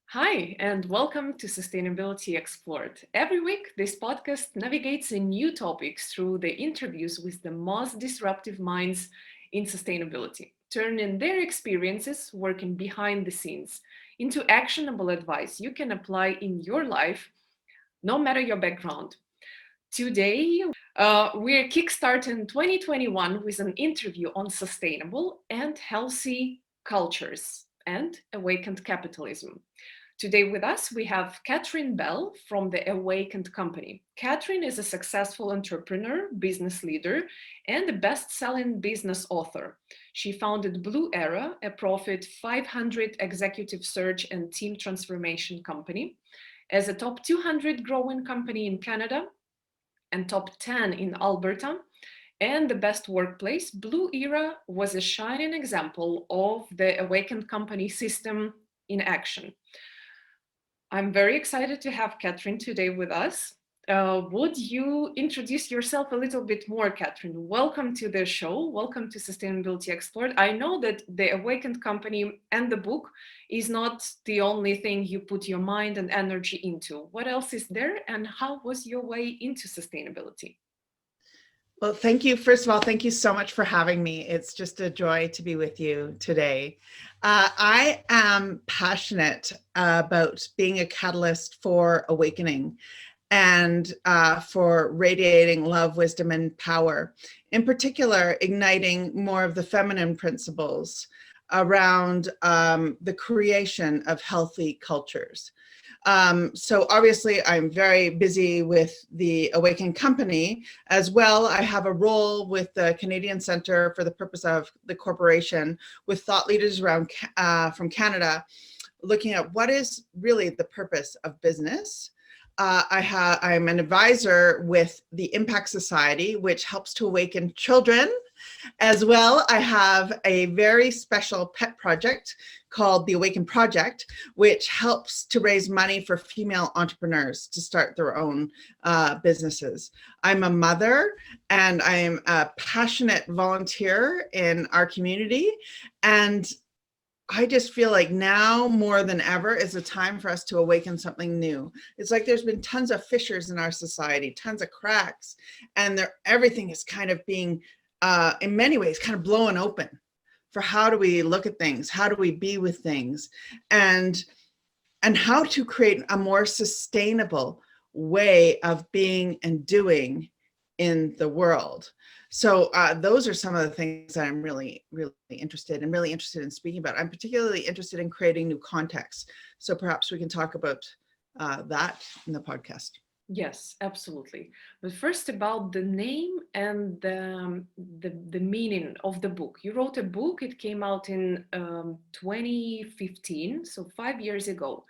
Hi, and welcome to Sustainability Explored. Every week, this podcast navigates in new topics through the interviews with the most disruptive minds in sustainability, turning their experiences working behind the scenes into actionable advice you can apply in your life, no matter your background. Today, we're kickstarting 2021 with an interview on sustainable and healthy cultures and awakened capitalism. Today with us, we have Catherine Bell from the Awakened Company. Catherine is a successful entrepreneur, business leader, and a best-selling business author. She founded Blue Era, a profit 500 executive search and team transformation company. As a top 200 growing company in Canada and top 10 in Alberta, and the best workplace, Blue Era was a shining example of the Awakened Company system in action. I'm very excited to have Catherine today with us. Would you introduce yourself a little bit more, Catherine? Welcome to the show. Welcome to Sustainability Explored. I know that the Awakened Company and the book is not the only thing you put your mind and energy into. What else is there, and how was your way into sustainability? Well, thank you. First of all, thank you so much for having me. It's just a joy to be with you today. I am passionate about being a catalyst for awakening and for radiating love, wisdom, and power. In particular, igniting more of the feminine principles around the creation of healthy cultures. So obviously I'm very busy with the Awakened Company as well. I have a role with the Canadian Centre for the Purpose of the Corporation with thought leaders around from Canada, looking at what is really the purpose of business. I'm an advisor with the Impact Society, which helps to awaken children. As well, I have a very special pet project called the Awaken Project, which helps to raise money for female entrepreneurs to start their own businesses. I'm a mother and I'm a passionate volunteer in our community. And I just feel like now more than ever is a time for us to awaken something new. It's like there's been tons of fissures in our society, tons of cracks, and everything is kind of being, in many ways, kind of blown open for how do we look at things, how do we be with things, and how to create a more sustainable way of being and doing in the world. So those are some of the things that I'm really interested in speaking about. I'm particularly interested in creating new contexts. So perhaps we can talk about that in the podcast. Yes, absolutely. But first about the name and the meaning of the book. You wrote a book, it came out in 2015, so 5 years ago.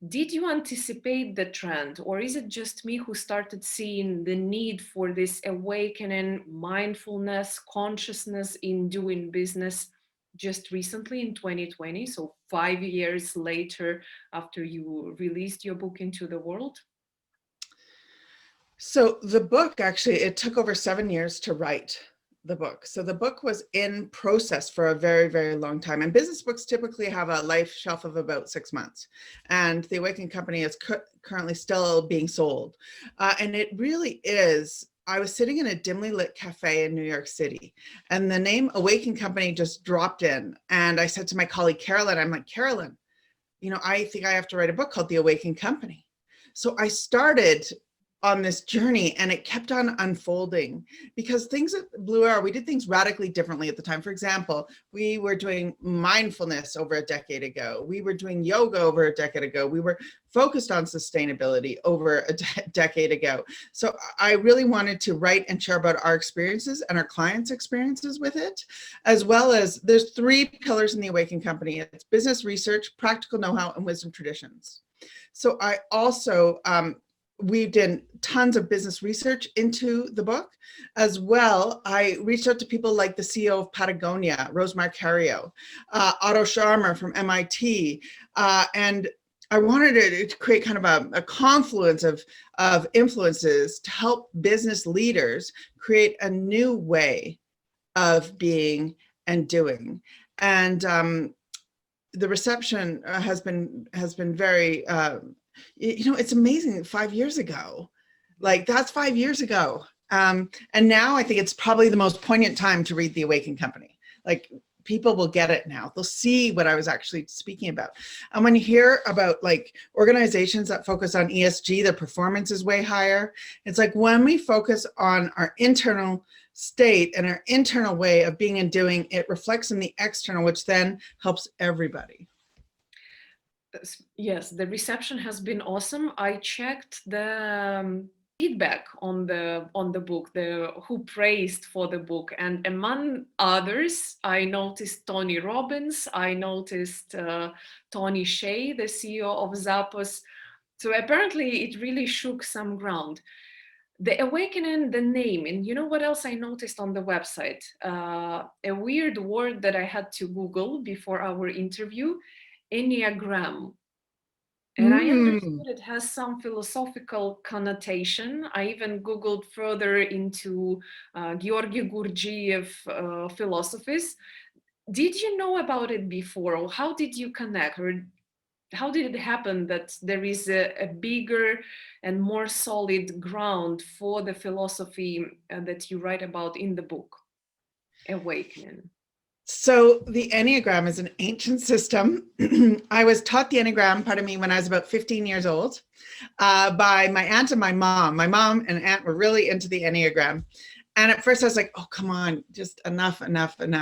Did you anticipate the trend, or is it just me who started seeing the need for this awakening mindfulness, consciousness in doing business just recently in 2020, so 5 years later after you released your book into the world? So the book, actually, it took over 7 years to write the book. So the book was in process for a very long time. And business books typically have a life shelf of about 6 months. And the Awakened Company is currently still being sold. And it really is, I was sitting in a dimly lit cafe in New York City, and the name Awakened Company just dropped in. And I said to my colleague, Carolyn, I'm like, Carolyn, I think I have to write a book called The Awakened Company. So I started on this journey, and it kept on unfolding because things at Blue Arrow, we did things radically differently at the time. For example, we were doing mindfulness over a decade ago. We were doing yoga over a decade ago. We were focused on sustainability over a decade ago. So I really wanted to write and share about our experiences and our clients' experiences with it, as well as there's 3 pillars in the Awakened Company. It's business research, practical know-how, and wisdom traditions. So I also, we did tons of business research into the book. As well, I reached out to people like the CEO of Patagonia, Rose Marcario, Otto Scharmer from MIT, and I wanted to create kind of a confluence of influences to help business leaders create a new way of being and doing. And the reception has been very, it's amazing. 5 years ago, like that's 5 years ago. And now I think it's probably the most poignant time to read The Awakened Company. Like people will get it now. They'll see what I was actually speaking about. And when you hear about like organizations that focus on ESG, the performance is way higher. It's like when we focus on our internal state and our internal way of being and doing, it reflects in the external, which then helps everybody. Yes, the reception has been awesome. I checked the feedback on the book, the who praised for the book, and among others, I noticed Tony Robbins. I noticed Tony Hsieh, the CEO of Zappos. So apparently, it really shook some ground. The Awakening, the name, and you know what else I noticed on the website? A weird word that I had to Google before our interview, Enneagram. And I understood it has some philosophical connotation. I even Googled further into Giorgi Gurdjieff philosophies. Did you know about it before, or how did you connect, or how did it happen that there is a bigger and more solid ground for the philosophy that you write about in the book, Awakening? So the Enneagram is an ancient system. I was taught the Enneagram, pardon me, when I was about 15 years old by my aunt and my mom. My mom and aunt were really into the Enneagram. And at first I was like, oh, come on, just enough. And,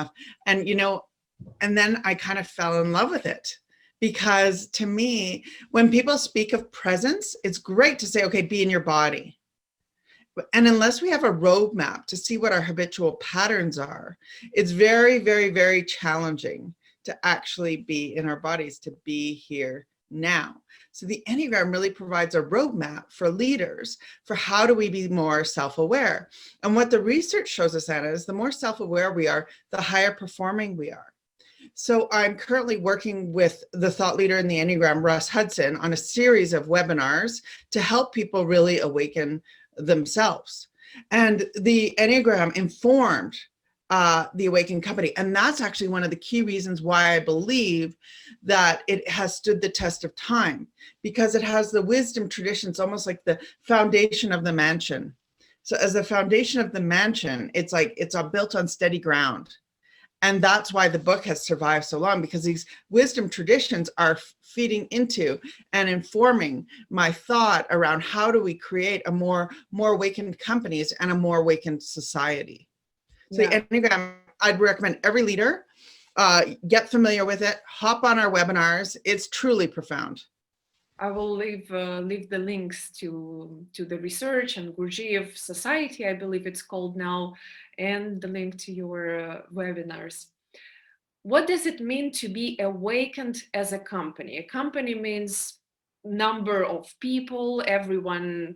and then I kind of fell in love with it. Because to me, when people speak of presence, it's great to say, okay, be in your body. And unless we have a roadmap to see what our habitual patterns are, it's very, very, very challenging to actually be in our bodies, to be here now. So the Enneagram really provides a roadmap for leaders for how do we be more self-aware. And what the research shows us, Anna, is the more self-aware we are, the higher performing we are. So I'm currently working with the thought leader in the Enneagram, Russ Hudson, on a series of webinars to help people really awaken themselves. And the Enneagram informed the Awakened Company. And that's actually one of the key reasons why I believe that it has stood the test of time, because it has the wisdom traditions, almost like the foundation of the mansion. So as the foundation of the mansion, it's like it's built on steady ground. And that's why the book has survived so long, because these wisdom traditions are feeding into and informing my thought around how do we create a more awakened companies and a more awakened society. So the Enneagram, I'd recommend every leader get familiar with it, hop on our webinars. It's truly profound. I will leave the links to the research and Gurdjieff Society, I believe it's called now, and the link to your webinars. What does it mean to be awakened as a company? A company means number of people, everyone,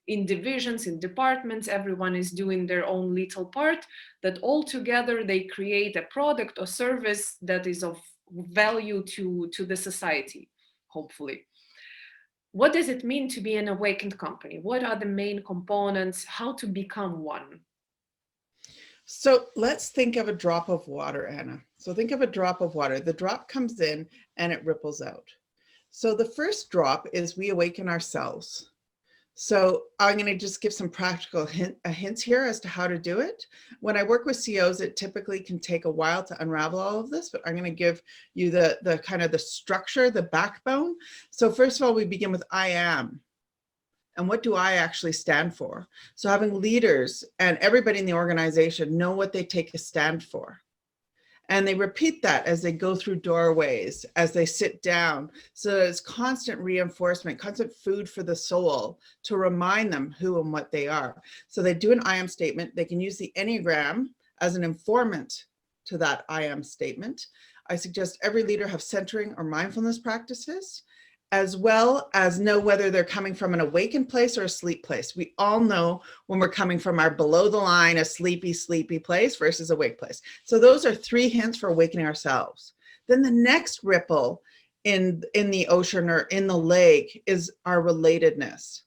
in divisions, in departments, everyone is doing their own little part, that all together they create a product or service that is of value to the society, hopefully. What does it mean to be an awakened company? What are the main components? How to become one? So let's think of a drop of water, Anna. So think of a drop of water. The drop comes in and it ripples out. So the first drop is we awaken ourselves. So I'm going to just give some practical hints here as to how to do it. When I work with CEOs, it typically can take a while to unravel all of this, but I'm going to give you the kind of the structure, the backbone. So first of all, we begin with I am. And what do I actually stand for? So having leaders and everybody in the organization know what they take a stand for. And they repeat that as they go through doorways, as they sit down. So it's constant reinforcement, constant food for the soul to remind them who and what they are. So they do an I am statement. They can use the Enneagram as an informant to that I am statement. I suggest every leader have centering or mindfulness practices, as well as know whether they're coming from an awakened place or a sleep place. We all know when we're coming from our below the line, a sleepy place versus awake place. So those are 3 hints for awakening ourselves. Then the next ripple in the ocean or in the lake is our relatedness.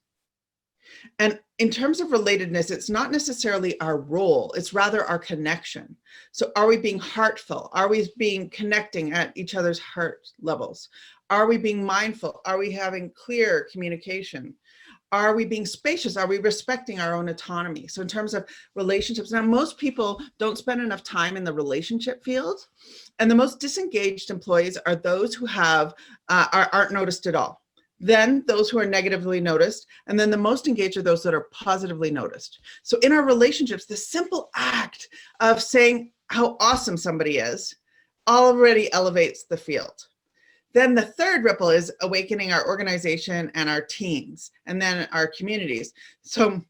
And in terms of relatedness, it's not necessarily our role, it's rather our connection. So are we being heartful? Are we being connecting at each other's heart levels? Are we being mindful? Are we having clear communication? Are we being spacious? Are we respecting our own autonomy? So in terms of relationships, now most people don't spend enough time in the relationship field. And the most disengaged employees are those who aren't noticed at all. Then those who are negatively noticed, and then the most engaged are those that are positively noticed. So in our relationships, the simple act of saying how awesome somebody is already elevates the field. Then the third ripple is awakening our organization and our teams, and then our communities. So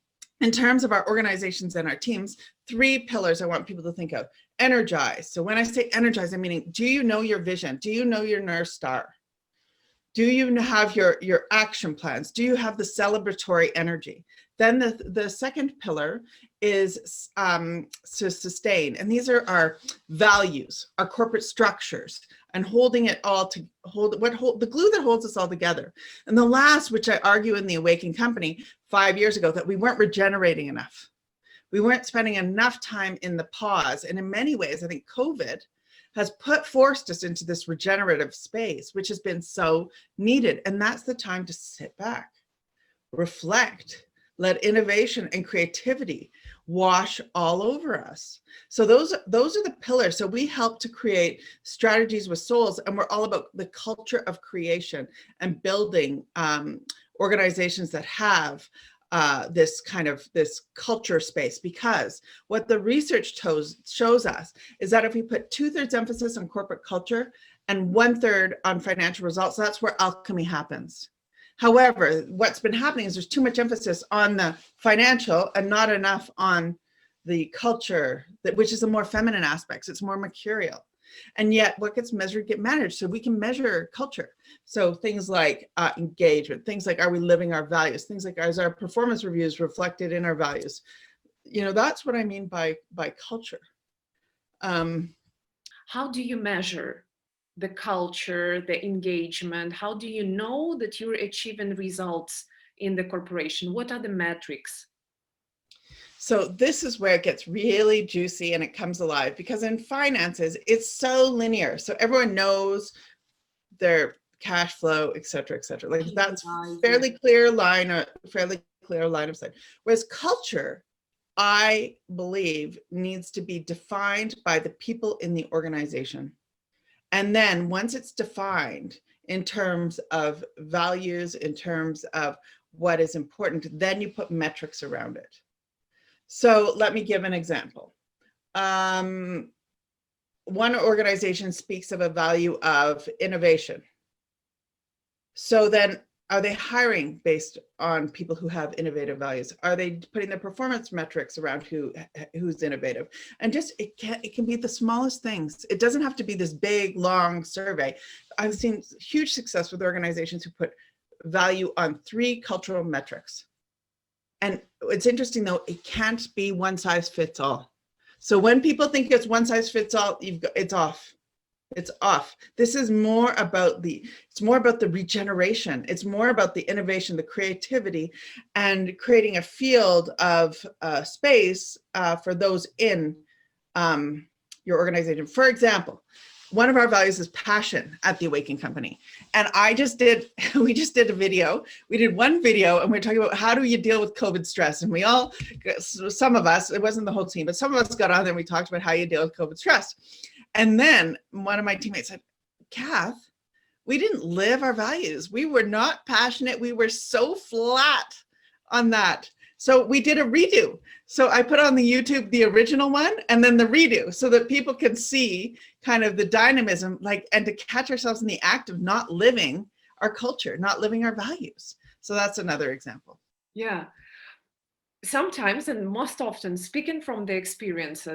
in terms of our organizations and our teams, 3 pillars I want people to think of. Energize. So when I say energize, I'm meaning, do you know your vision? Do you know your North Star? Do you have your action plans? Do you have the celebratory energy? Then the second pillar is to sustain. And these are our values, our corporate structures, and holding it all to the glue that holds us all together. And the last, which I argue in the Awakened Company 5 years ago, that we weren't regenerating enough. We weren't spending enough time in the pause. And in many ways, I think COVID has forced us into this regenerative space, which has been so needed. And that's the time to sit back, reflect, let innovation and creativity wash all over us. So those are the pillars. So we help to create strategies with souls, and we're all about the culture of creation and building organizations that have this culture space, because what the research shows us is that if we put 2/3 emphasis on corporate culture and 1/3 on financial results, that's where alchemy happens. However, what's been happening is there's too much emphasis on the financial and not enough on the culture, which is the more feminine aspects. It's more mercurial. And yet what gets measured get managed. So we can measure culture. So things like engagement, things like, are we living our values? Things like, is our performance reviews reflected in our values? That's what I mean by culture. How do you measure the culture, the engagement? How do you know that you're achieving results in the corporation? What are the metrics? So this is where it gets really juicy and it comes alive, because in finances, it's so linear. So everyone knows their cash flow, et cetera, et cetera. Like that's fairly clear line of sight. Whereas culture, I believe, needs to be defined by the people in the organization. And then once it's defined in terms of values, in terms of what is important, then you put metrics around it. So let me give an example. One organization speaks of a value of innovation. So then, are they hiring based on people who have innovative values? Are they putting their performance metrics around who's innovative? And just, it can be the smallest things. It doesn't have to be this big, long survey. I've seen huge success with organizations who put value on 3 cultural metrics. And it's interesting though, it can't be one size fits all. So when people think it's one size fits all, it's off. It's off. This is more about the regeneration. It's more about the innovation, the creativity, and creating a field of space for those in your organization. For example, one of our values is passion at the Awakened Company. And we just did a video. We did one video and we're talking about how do you deal with COVID stress? And some of us, it wasn't the whole team, but some of us got on there and we talked about how you deal with COVID stress. And then one of my teammates said, Kath, we didn't live our values. We were not passionate. We were so flat on that. So we did a redo. So I put on the YouTube, the original one, and then the redo, so that people can see kind of the dynamism, and to catch ourselves in the act of not living our culture, not living our values. So that's another example. Yeah. Sometimes, and most often, speaking from the experience,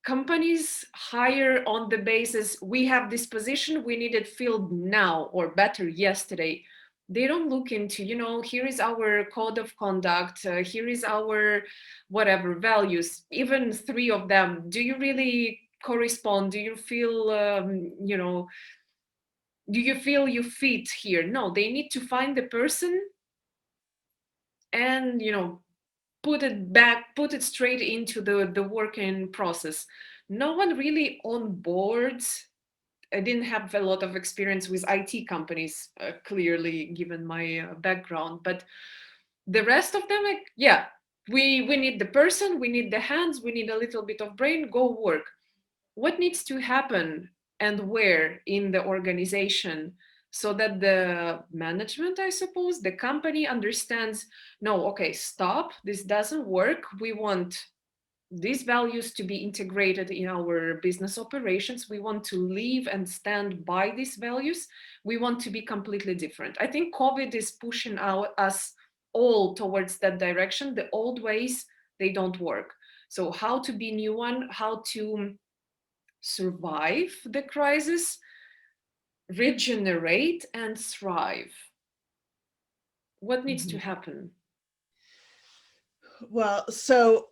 companies hire on the basis, we have this position, we need it filled now, or better, yesterday. They don't look into, here is our code of conduct, here is our whatever values, even 3 of them. Do you really correspond? Do you feel, do you feel you fit here? No, they need to find the person and, put it straight into the working process. No one really on boards. I didn't have a lot of experience with IT companies, clearly, given my background, but the rest of them, like, yeah, we need the person, we need the hands, we need a little bit of brain, go work. What needs to happen and where in the organization, so that the management, I suppose, the company understands, no, okay, stop, this doesn't work. We want these values to be integrated in our business operations. We want to live and stand by these values. We want to be completely different. I think COVID is pushing us all towards that direction. The old ways, they don't work. So how to be new one, how to survive the crisis, regenerate and thrive. What needs to happen? Well, so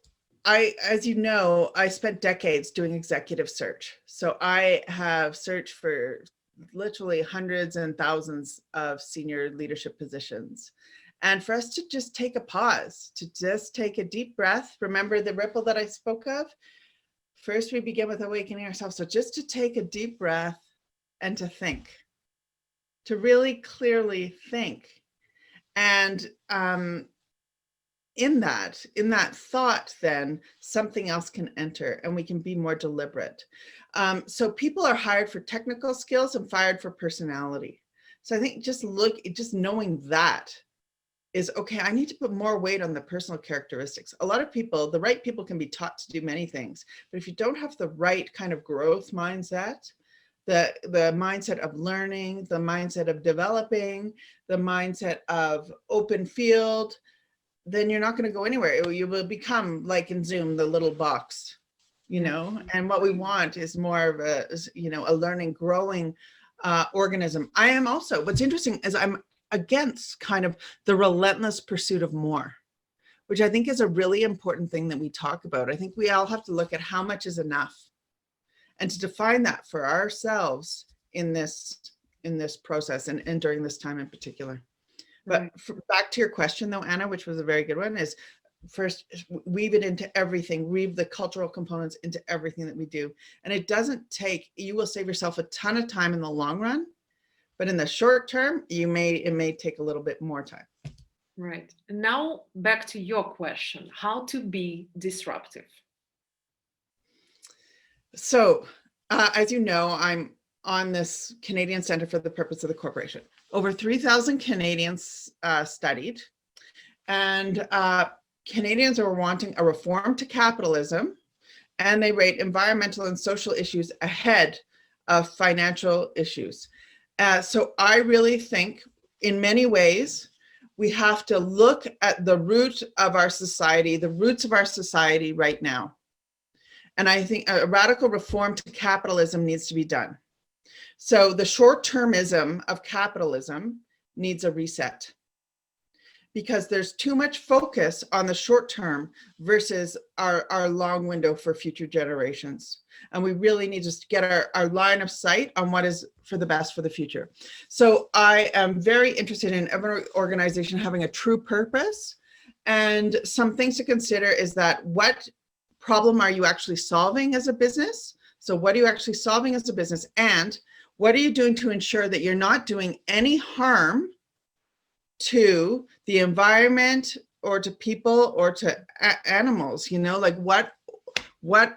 as you know, I spent decades doing executive search. So I have searched for literally hundreds and thousands of senior leadership positions. And for us to just take a pause, to just take a deep breath, remember the ripple that I spoke of? First, we begin with awakening ourselves. So just to take a deep breath and to think, to really clearly think. And in that thought, then something else can enter and we can be more deliberate. So people are hired for technical skills and fired for personality. So I think just knowing that is, okay, I need to put more weight on the personal characteristics. A lot of people, the right people can be taught to do many things, but if you don't have the right kind of growth mindset, the mindset of learning, the mindset of developing, the mindset of open field, then you're not going to go anywhere. You will become, like in Zoom, the little box, and what we want is more of a learning, growing organism. I am also, what's interesting is I'm against kind of the relentless pursuit of more, which I think is a really important thing that we talk about. I think we all have to look at how much is enough and to define that for ourselves in this process and during this time in particular. But back to your question though, Anna, which was a very good one, is first weave it into everything, weave the cultural components into everything that we do. And it doesn't take, you will save yourself a ton of time in the long run, but in the short term, it may take a little bit more time. Right. Now back to your question, how to be disruptive. So, as you know, I'm on this Canadian Centre for the Purpose of the Corporation. Over 3,000 Canadians studied, and Canadians are wanting a reform to capitalism, and they rate environmental and social issues ahead of financial issues. So I really think in many ways, we have to look at the root of our society, the roots of our society right now. And I think a radical reform to capitalism needs to be done. So the short-termism of capitalism needs a reset, because there's too much focus on the short term versus our long window for future generations. And we really need to get our line of sight on what is for the best for the future. So I am very interested in every organization having a true purpose. And some things to consider is that, what problem are you actually solving as a business? So what are you actually solving as a business? And what are you doing to ensure that you're not doing any harm to the environment or to people or to animals? Like what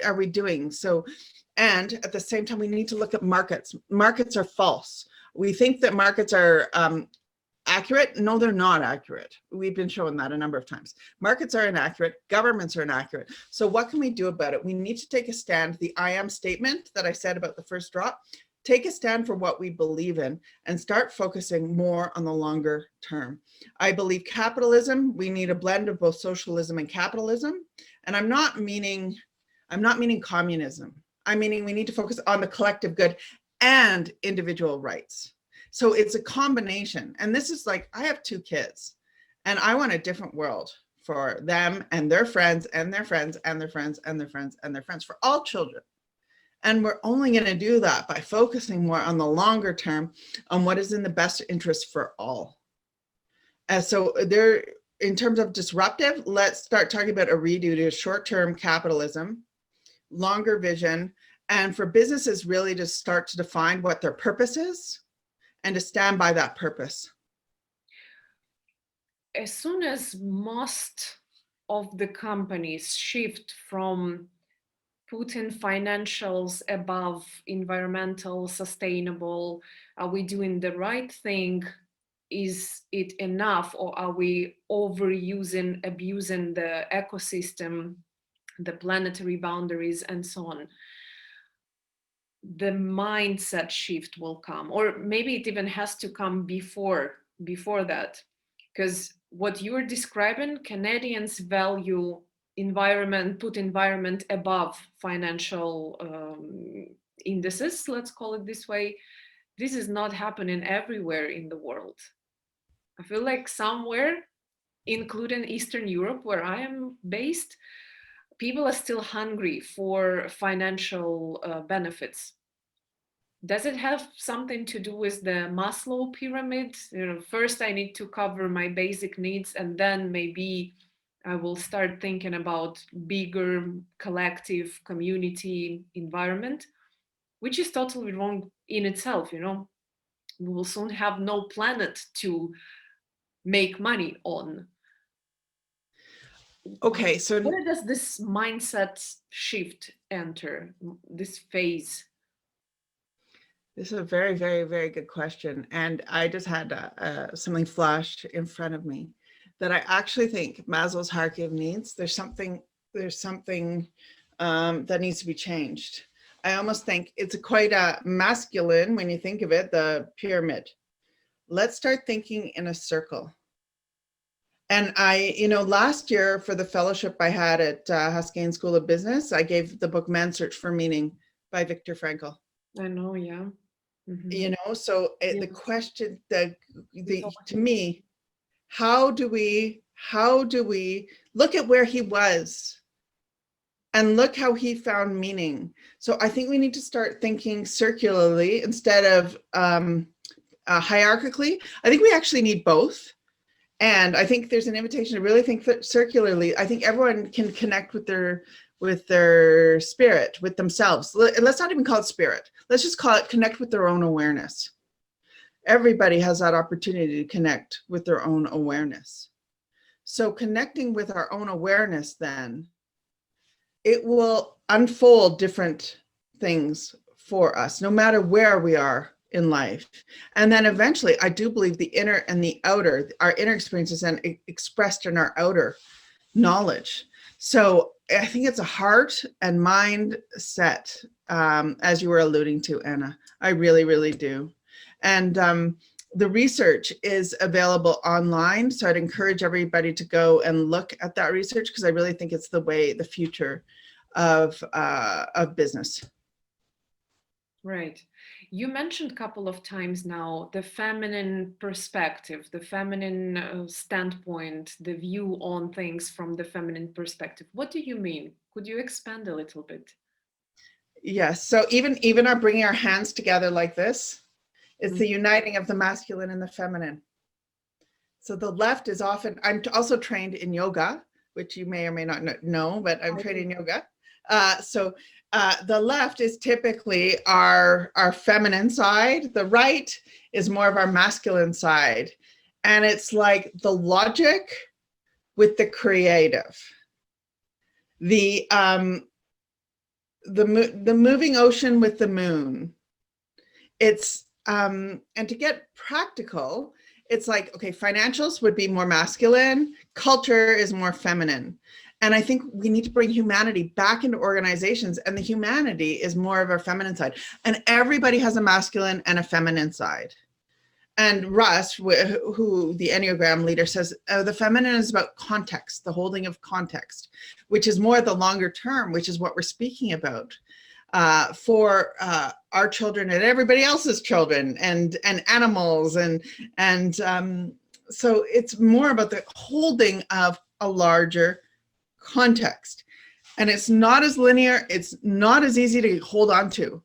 are we doing? So, and at the same time, we need to look at markets. Markets are false. We think that markets are accurate. No, they're not accurate. We've been shown that a number of times. Markets are inaccurate. Governments are inaccurate. So what can we do about it? We need to take a stand. The I am statement that I said about the first drop, take a stand for what we believe in and start focusing more on the longer term. I believe capitalism, we need a blend of both socialism and capitalism. And I'm not meaning communism. I'm meaning we need to focus on the collective good and individual rights. So it's a combination. And this is like, I have 2 kids and I want a different world for them and their friends and their friends and their friends and their friends and their friends, for all children. And we're only going to do that by focusing more on the longer term, on what is in the best interest for all. And so there, in terms of disruptive, let's start talking about a redo to short-term capitalism, longer vision, and for businesses really to start to define what their purpose is and to stand by that purpose. As soon as most of the companies shift from putting financials above environmental, sustainable, are we doing the right thing? Is it enough, or are we overusing, abusing the ecosystem, the planetary boundaries, and so on? The mindset shift will come, or maybe it even has to come before that, because what you're describing, Canadians value environment, put environment above financial indices, let's call it this way. This is not happening everywhere in the world. I feel like somewhere, including Eastern Europe, where I am based, people are still hungry for financial benefits. Does it have something to do with the Maslow pyramid? You know, first I need to cover my basic needs, and then maybe I will start thinking about bigger collective community environment, which is totally wrong in itself. You know, we will soon have no planet to make money on. Okay, so where does this mindset shift enter, this phase? this is a very, very, very good question. And I just had something flash in front of me that I actually think Maslow's hierarchy of needs, there's something that needs to be changed. I almost think it's quite a masculine when you think of it, the pyramid. Let's start thinking in a circle. And I, last year for the fellowship I had at Haskayne School of Business, I gave the book Man's Search for Meaning by Viktor Frankl. I know, yeah. Mm-hmm. So the question, to me, how do we look at where he was and look how he found meaning? So I think we need to start thinking circularly instead of hierarchically. I think we actually need both. And I think there's an invitation to really think circularly. I think everyone can connect with their spirit, with themselves. Let's not even call it spirit. Let's just call it connect with their own awareness. Everybody has that opportunity to connect with their own awareness. So connecting with our own awareness, then it will unfold different things for us, no matter where we are in life. And then eventually, I do believe the inner and the outer, our inner experiences then expressed in our outer knowledge. So I think it's a heart and mind set, as you were alluding to, Anna. I really, really do. And the research is available online. So I'd encourage everybody to go and look at that research, because I really think it's the future of business. Right. You mentioned a couple of times now the feminine perspective, the feminine standpoint, the view on things from the feminine perspective. What do you mean? Could you expand a little bit? Yes. So even our bringing our hands together like this, it's the uniting of the masculine and the feminine. So the left is often, I'm also trained in yoga, which you may or may not know, but I'm trained in yoga. So the left is typically our feminine side. The right is more of our masculine side. And it's like the logic with the creative. The moving ocean with the moon. It's, and to get practical, it's like, okay, financials would be more masculine, culture is more feminine. And I think we need to bring humanity back into organizations, and the humanity is more of our feminine side. And everybody has a masculine and a feminine side. And Russ, who the Enneagram leader, says the feminine is about context, the holding of context, which is more the longer term, which is what we're speaking about for our children and everybody else's children and animals. And so it's more about the holding of a larger context. And it's not as linear. It's not as easy to hold on to.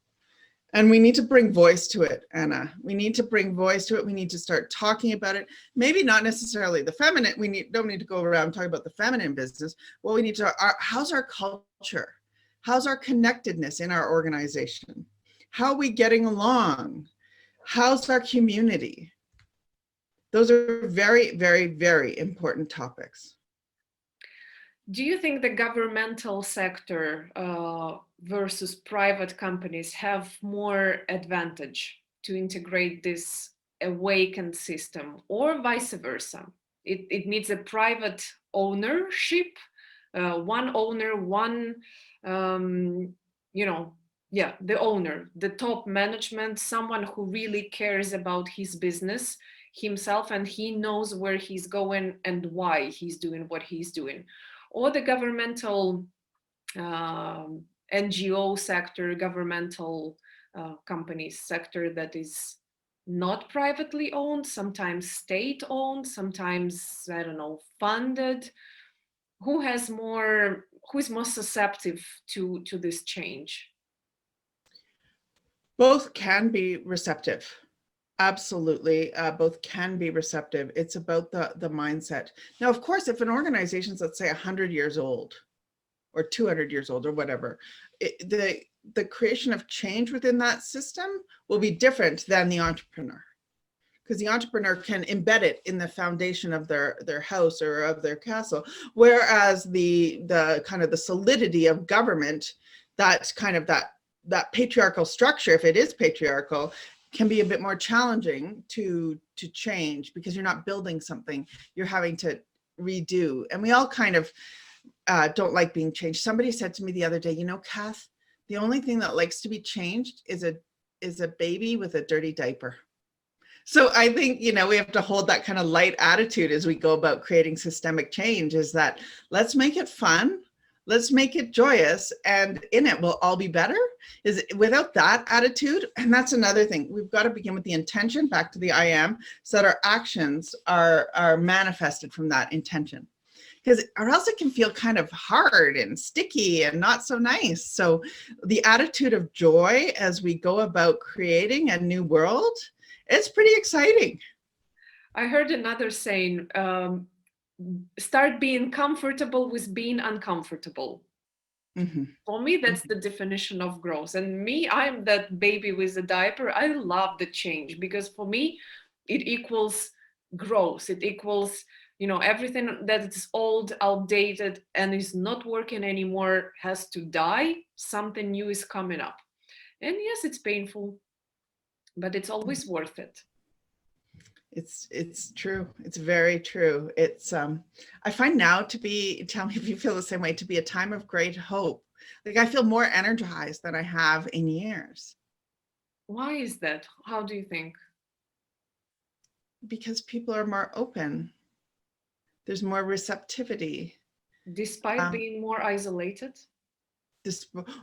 And we need to bring voice to it, Anna. We need to bring voice to it. We need to start talking about it. Maybe not necessarily the feminine. Don't need to go around talking about the feminine business. What we need to, how's our culture? How's our connectedness in our organization? How are we getting along? How's our community? Those are very, very, very important topics. Do you think the governmental sector versus private companies have more advantage to integrate this awakened system, or vice versa? It needs a private ownership, one owner, one, the owner, the top management, someone who really cares about his business himself, and he knows where he's going and why he's doing what he's doing. Or the governmental NGO sector, governmental companies sector that is not privately owned, sometimes state owned, sometimes, I don't know, funded. Who is more susceptible to this change? Both can be receptive. Absolutely. Both can be receptive. It's about the mindset. Now, of course, if an organization is, let's say, 100 years old or 200 years old or whatever, the creation of change within that system will be different than the entrepreneur, because the entrepreneur can embed it in the foundation of their house or of their castle, whereas the kind of the solidity of government, that kind of that patriarchal structure, if it is patriarchal, can be a bit more challenging to change, because you're not building something, you're having to redo. And we all kind of don't like being changed. Somebody said to me the other day, you know, Kath, the only thing that likes to be changed is a baby with a dirty diaper. So I think, you know, we have to hold that kind of light attitude as we go about creating systemic change, is that let's make it fun. Let's make it joyous, and in it we'll all be better. Is without that attitude, and that's another thing, we've got to begin with the intention, back to the I am, so that our actions are manifested from that intention. Because or else it can feel kind of hard and sticky and not so nice. So the attitude of joy as we go about creating a new world, it's pretty exciting. I heard another saying, start being comfortable with being uncomfortable. Mm-hmm. For me, that's the definition of growth. And me, I'm that baby with a diaper. I love the change, because for me, it equals growth. It equals, everything that is old, outdated, and is not working anymore has to die. Something new is coming up. And yes, it's painful, but it's always worth it. It's true. It's very true. It's I find now to be, tell me if you feel the same way, to be a time of great hope. Like I feel more energized than I have in years. Why is that? How do you think? Because people are more open. There's more receptivity. Despite being more isolated?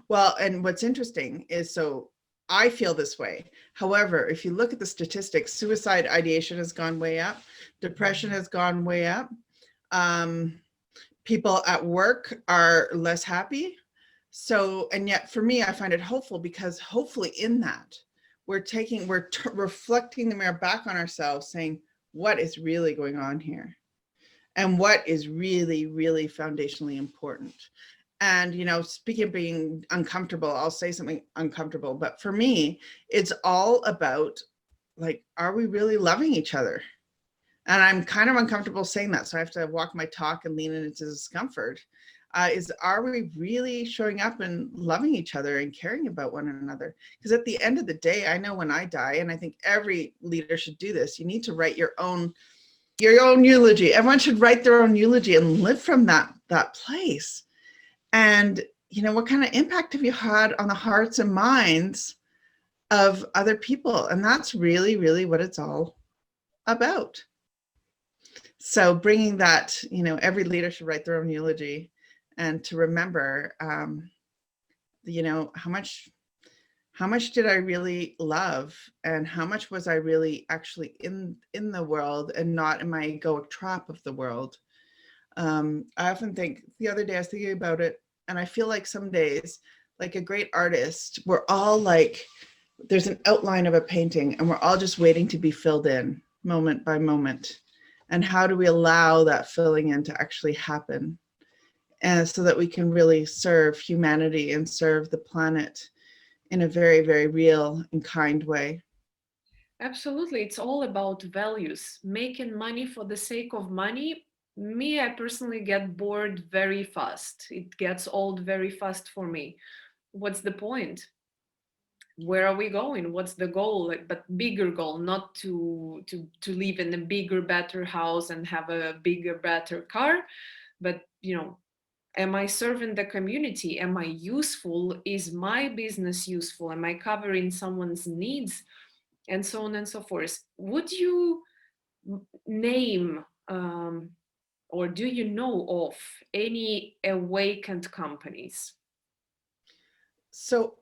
Well, and what's interesting is, so I feel this way. However, if you look at the statistics, suicide ideation has gone way up. Depression has gone way up. People at work are less happy. So, and yet for me, I find it hopeful, because hopefully in that, we're reflecting the mirror back on ourselves, saying, what is really going on here? And what is really, really foundationally important? And, speaking of being uncomfortable, I'll say something uncomfortable, but for me, it's all about, like, are we really loving each other? And I'm kind of uncomfortable saying that, so I have to walk my talk and lean into discomfort. Are we really showing up and loving each other and caring about one another? Because at the end of the day, I know when I die, and I think every leader should do this, you need to write your own eulogy. Everyone should write their own eulogy and live from that place. And, what kind of impact have you had on the hearts and minds of other people? And that's really, really what it's all about. So bringing that, every leader should write their own eulogy, and to remember, how much did I really love, and how much was I really actually in the world and not in my egoic trap of the world. I often think, the other day I was thinking about it, And I feel like some days, like a great artist, we're all like, there's an outline of a painting and we're all just waiting to be filled in moment by moment. And how do we allow that filling in to actually happen? And so that we can really serve humanity and serve the planet in a very, very real and kind way. Absolutely. It's all about values. Making money for the sake of money. Me, I personally get bored very fast. It gets old very fast for me. What's the point? Where are we going? What's the goal? But bigger goal, not to live in a bigger, better house and have a bigger, better car, but am I serving the community? Am I useful? Is my business useful? Am I covering someone's needs? And so on and so forth. Would you name or do you know of any awakened companies? So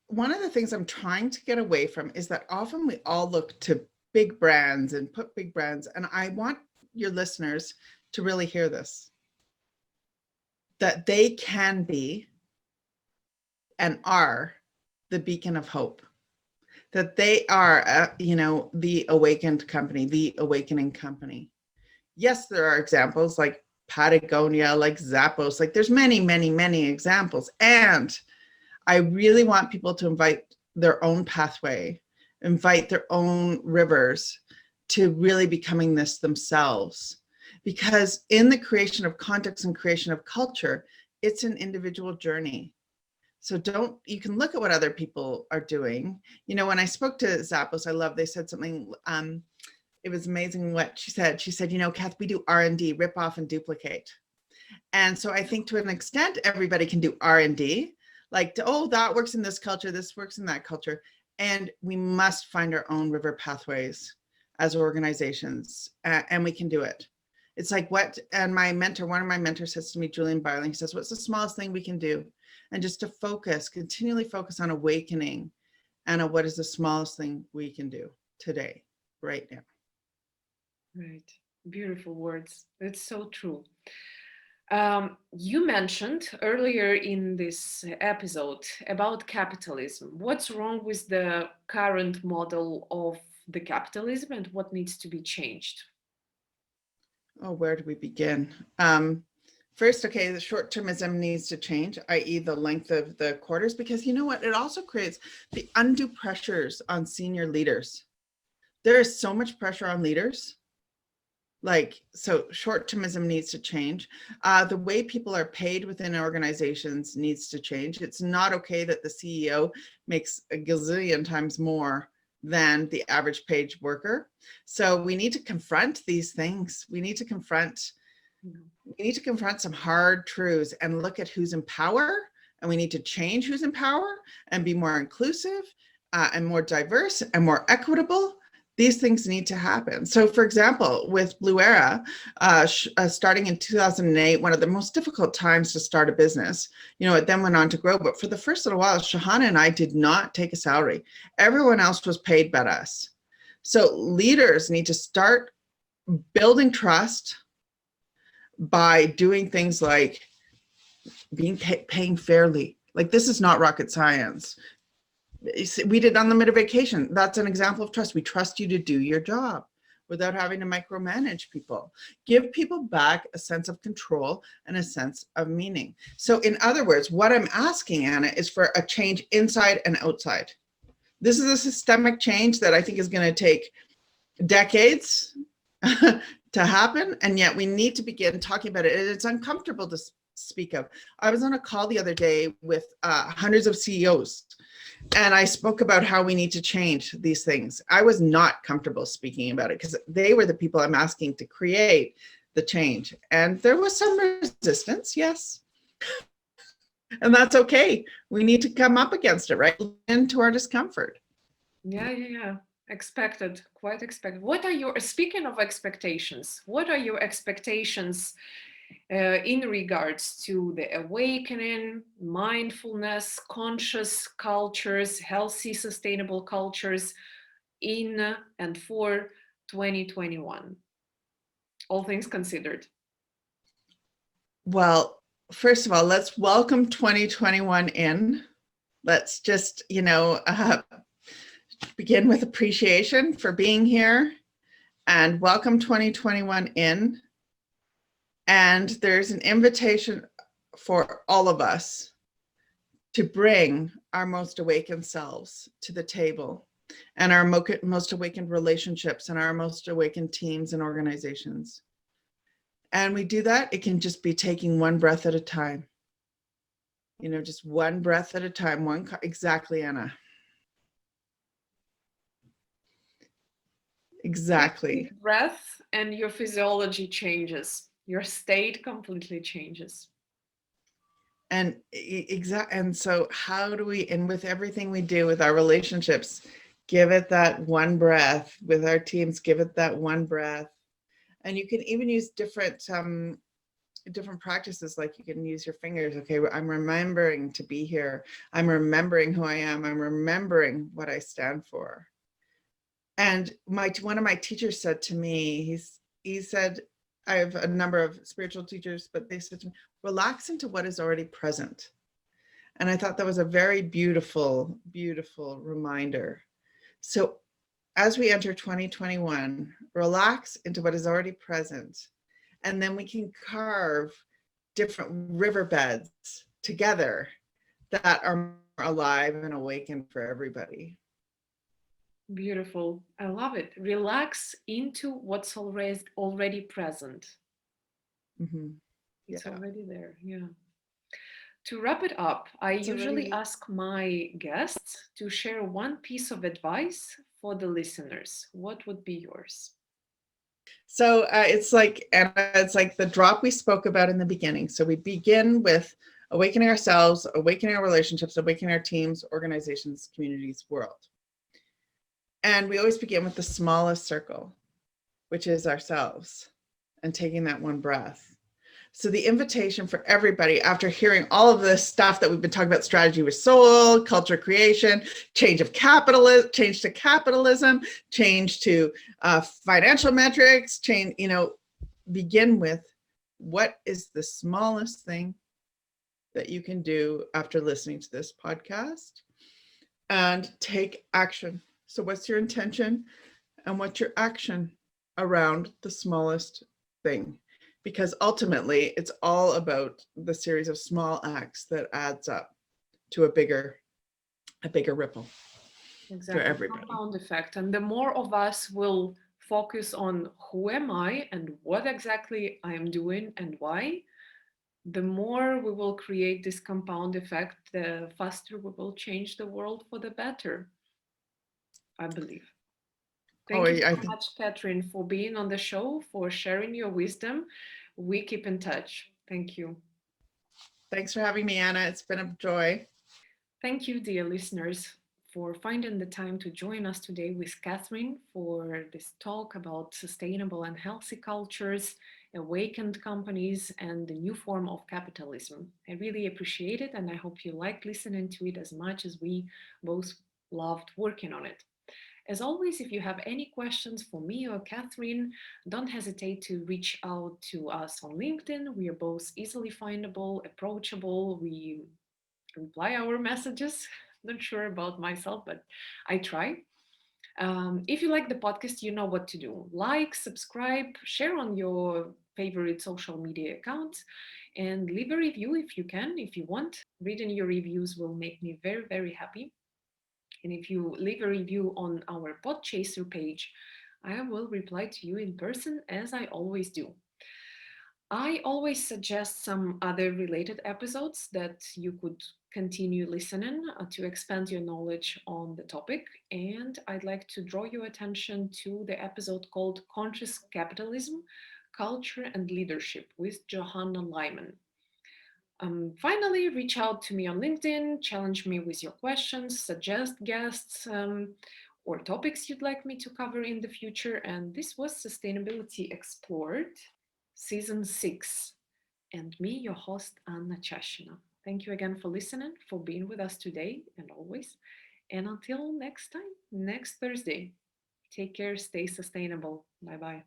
one of the things I'm trying to get away from is that often we all look to big brands and put big brands, and I want your listeners to really hear this, that they can be and are the beacon of hope, that they are, the awakened company, the awakening company. Yes, there are examples like Patagonia, like Zappos, like there's many, many, many examples. And I really want people to invite their own pathway, invite their own rivers to really becoming this themselves. Because in the creation of context and creation of culture, it's an individual journey. So you can look at what other people are doing. When I spoke to Zappos, they said something, it was amazing what she said. She said, Kath, we do R&D, rip off and duplicate. And so I think to an extent, everybody can do R&D, like, that works in this culture, this works in that culture. And we must find our own river pathways as organizations, and we can do it. It's like one of my mentors says to me, Julian Barling, he says, what's the smallest thing we can do? And just to continually focus on awakening and on what is the smallest thing we can do today, right now. Right. Beautiful words. It's so true. You mentioned earlier in this episode about capitalism. What's wrong with the current model of the capitalism and what needs to be changed? Oh, where do we begin? First, the short-termism needs to change, i.e. the length of the quarters, because you know what? It also creates the undue pressures on senior leaders. There is so much pressure on leaders. So short-termism needs to change. The way people are paid within organizations needs to change. It's not okay that the CEO makes a gazillion times more than the average paid worker. So we need to confront these things. We need to confront some hard truths and look at who's in power, and we need to change who's in power and be more inclusive and more diverse and more equitable. These things need to happen. So for example, with Blue Era, starting in 2008, one of the most difficult times to start a business, it then went on to grow. But for the first little while, Shahana and I did not take a salary. Everyone else was paid but us. So leaders need to start building trust by doing things like paying fairly. Like, this is not rocket science. We did unlimited vacation. That's an example of trust. We trust you to do your job without having to micromanage people. Give people back a sense of control and a sense of meaning. So in other words, what I'm asking, Anna, is for a change inside and outside. This is a systemic change that I think is going to take decades to happen, and yet we need to begin talking about it. It's uncomfortable to speak of. I was on a call the other day with hundreds of CEOs, and I spoke about how we need to change these things. I was not comfortable speaking about it because they were the people I'm asking to create the change. And there was some resistance, yes. And that's okay. We need to come up against it, right? Into our discomfort. Yeah. Expected, quite expected. Speaking of expectations, what are your expectations in regards to the awakening, mindfulness, conscious cultures, healthy, sustainable cultures in and for 2021? All things considered. Well, first of all, let's welcome 2021 in. Let's just, begin with appreciation for being here and welcome 2021 in. And there's an invitation for all of us to bring our most awakened selves to the table and our most awakened relationships and our most awakened teams and organizations. And we do that, it can just be taking one breath at a time. Just one breath at a time, exactly, Anna. Exactly. Breath and your physiology changes. Your state completely changes. And and so how do we, and with everything we do with our relationships, give it that one breath. With our teams, give it that one breath. And you can even use different practices, like you can use your fingers. Okay, I'm remembering to be here. I'm remembering who I am. I'm remembering what I stand for. And one of my teachers said to me, he said, I have a number of spiritual teachers, but they said to me, relax into what is already present. And I thought that was a very beautiful, beautiful reminder. So as we enter 2021, relax into what is already present. And then we can carve different riverbeds together that are alive and awakened for everybody. Beautiful. I love it. Relax into what's already present. Mm-hmm. Yeah. It's already there. Yeah. To wrap it up, I usually ask my guests to share one piece of advice for the listeners. What would be yours? So it's like the drop we spoke about in the beginning. So we begin with awakening ourselves, awakening our relationships, awakening our teams, organizations, communities, world. And we always begin with the smallest circle, which is ourselves, and taking that one breath. So the invitation for everybody, after hearing all of this stuff that we've been talking about, strategy with soul, culture creation, change to capitalism, change to financial metrics, begin with what is the smallest thing that you can do after listening to this podcast, and take action. So what's your intention and what's your action around the smallest thing? Because ultimately it's all about the series of small acts that adds up to a bigger ripple. Exactly. For everybody. Compound effect. And the more of us will focus on who am I and what exactly I am doing and why, the more we will create this compound effect, the faster we will change the world for the better, I believe. Thank you so much, Catherine, for being on the show, for sharing your wisdom. We keep in touch. Thank you. Thanks for having me, Anna. It's been a joy. Thank you, dear listeners, for finding the time to join us today with Catherine for this talk about sustainable and healthy cultures, awakened companies, and the new form of capitalism. I really appreciate it, and I hope you liked listening to it as much as we both loved working on it. As always, if you have any questions for me or Catherine, don't hesitate to reach out to us on LinkedIn. We are both easily findable, approachable. We reply our messages. Not sure about myself, but I try. If you like the podcast, you know what to do. Like, subscribe, share on your favorite social media accounts, and leave a review if you can, if you want. Reading your reviews will make me very, very happy. And if you leave a review on our Podchaser page, I will reply to you in person as I always do. I always suggest some other related episodes that you could continue listening to expand your knowledge on the topic. And I'd like to draw your attention to the episode called Conscious Capitalism, Culture and Leadership with Johanna Lyman. Finally, reach out to me on LinkedIn, challenge me with your questions, suggest guests or topics you'd like me to cover in the future. And this was Sustainability Explored, Season 6. And me, your host, Anna Chashina. Thank you again for listening, for being with us today and always. And until next time, next Thursday, take care, stay sustainable. Bye bye.